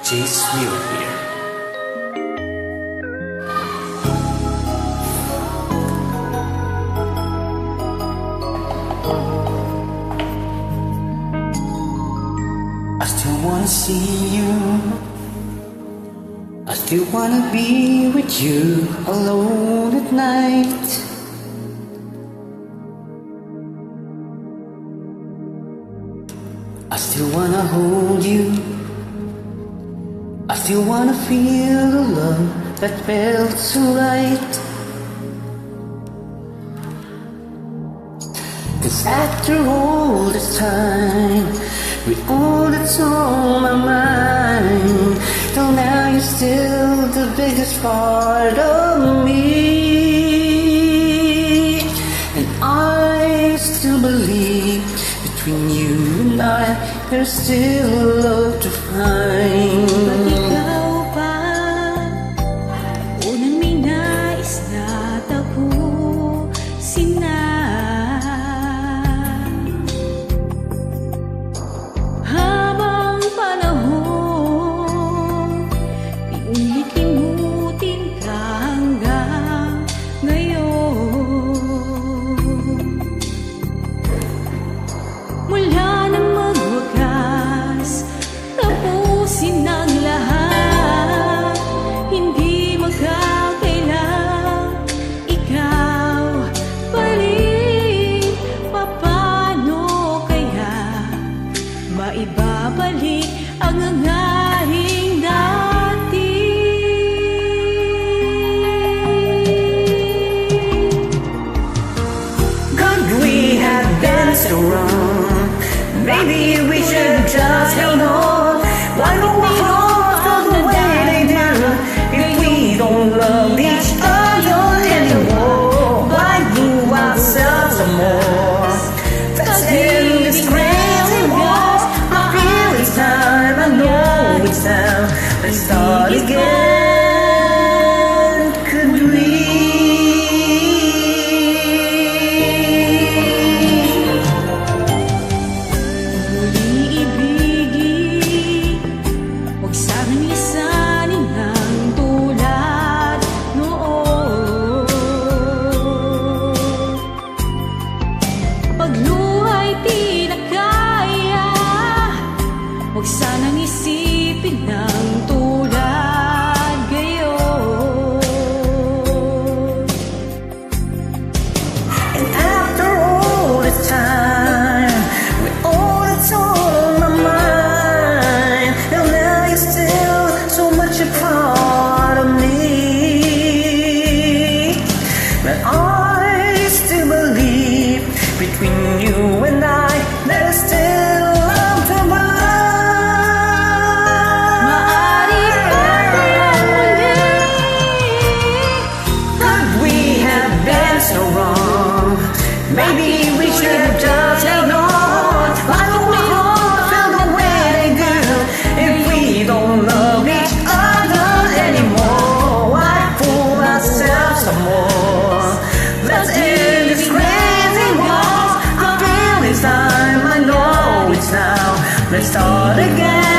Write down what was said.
Chase Miller here. I still wanna see you. I still wanna be with you alone at night. I still wanna hold you. I still wanna feel the love that felt so right. 'Cause after all this time, with all that's on my mind, till now you're still the biggest part of me. And I still believe between you and I, there's still love to find. Ba't ikaw pa unang may nais na tapusin na? Habang panahon, piulit-limutin ka hanggang ngayon. Mula nang magwakas, tapusin ang lahat, hindi magkakailang ikaw balik. Paano kaya maibabalik ang hangaring dati? Could we have been so wrong? Maybe we should just held on. Why do we hold on the way they do? If we don't love each other anymore, why do ourselves some more? Let's end this crazy war. I feel it's time, I know it's time. Let's start again. Could we? Pagluhay di na kaya, huwag sanang isipin ng tulad gayon. And after all this time, with all that's on my mind, and now you're still so much a part of me, but I still believe between you and I, there's still love to find. Maaari tayong muli. Could we have been so wrong? Maybe we should have just held on. Why do we all feel the way they do? If we don't love each other anymore, why fool ourselves some more? Let's end this crazy war. I feel it's time, I know it's now. Let's start again.